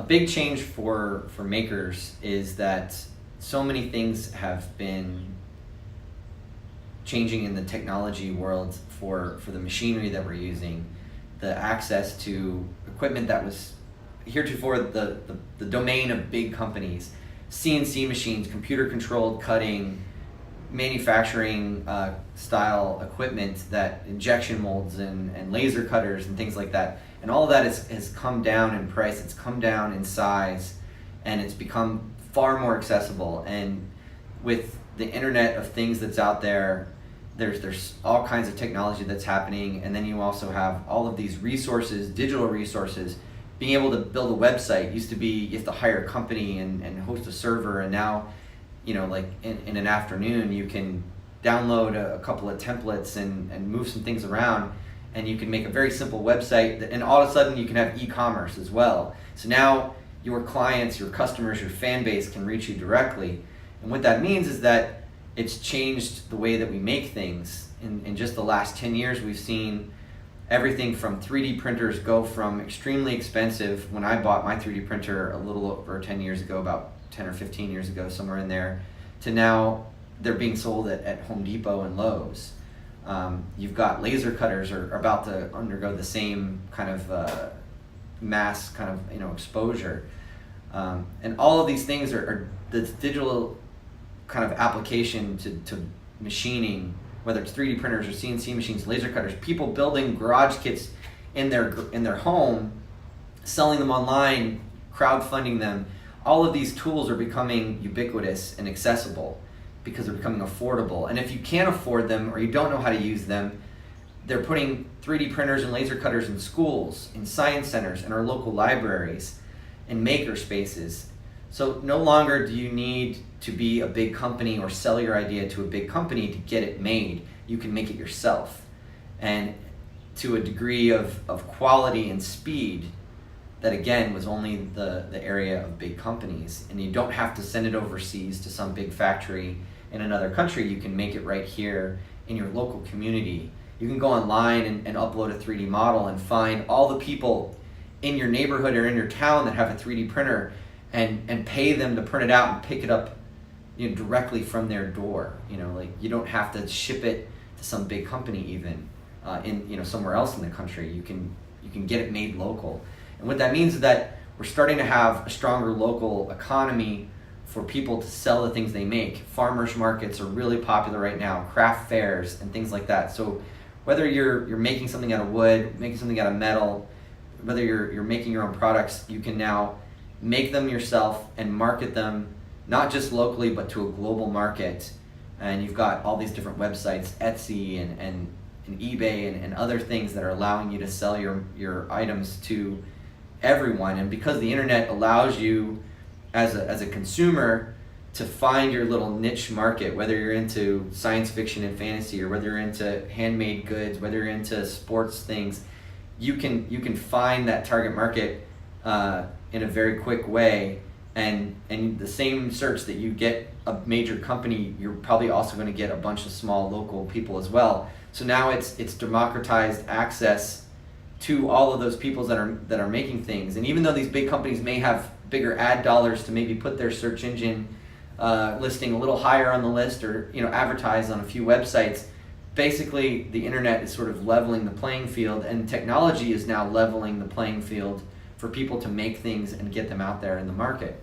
big change for makers is that so many things have been changing in the technology world for the machinery that we're using, the access to equipment that was heretofore the domain of big companies, CNC machines, computer controlled cutting, manufacturing style equipment, that injection molds and laser cutters and things like that. And all of that has come down in price, it's come down in size, and it's become far more accessible. And with the Internet of Things that's out there, there's all kinds of technology that's happening, and then you also have all of these resources, digital resources. Being able to build a website used to be you have to hire a company and host a server, and now, like in an afternoon you can download a couple of templates and move some things around, and you can make a very simple website, and all of a sudden you can have e-commerce as well. So now your clients, your customers, your fan base can reach you directly. And what that means is that it's changed the way that we make things. In just the last 10 years, we've seen everything from 3D printers go from extremely expensive when I bought my 3D printer a little over 10 years ago, about 10 or 15 years ago, somewhere in there, to now they're being sold at Home Depot and Lowe's. You've got laser cutters are about to undergo the same kind of mass kind of exposure. And all of these things are the digital kind of application to machining, whether it's 3D printers or CNC machines, laser cutters, people building garage kits in their home, selling them online, crowdfunding them. All of these tools are becoming ubiquitous and accessible because they're becoming affordable. And if you can't afford them or you don't know how to use them, they're putting 3D printers and laser cutters in schools, in science centers, in our local libraries, in maker spaces. So no longer do you need to be a big company or sell your idea to a big company to get it made. You can make it yourself. And to a degree of quality and speed that, again, was only the area of big companies. And you don't have to send it overseas to some big factory in another country. You can make it right here in your local community. You can go online and upload a 3D model and find all the people in your neighborhood or in your town that have a 3D printer and pay them to print it out and pick it up directly from their door. You don't have to ship it to some big company even in somewhere else in the country. You can get it made local. And what that means is that we're starting to have a stronger local economy for people to sell the things they make. Farmers markets are really popular right now, craft fairs and things like that. So whether you're making something out of wood, making something out of metal, whether you're making your own products, you can now make them yourself and market them not just locally but to a global market. And you've got all these different websites, Etsy and eBay and other things that are allowing you to sell your items to everyone. And because the internet allows you as a consumer to find your little niche market, whether you're into science fiction and fantasy or whether you're into handmade goods, whether you're into sports things, you can find that target market in a very quick way. And the same search that you get a major company, you're probably also going to get a bunch of small local people as well. So now it's democratized access to all of those people that are making things. And even though these big companies may have bigger ad dollars to maybe put their search engine listing a little higher on the list or advertise on a few websites, basically the internet is sort of leveling the playing field, and technology is now leveling the playing field for people to make things and get them out there in the market.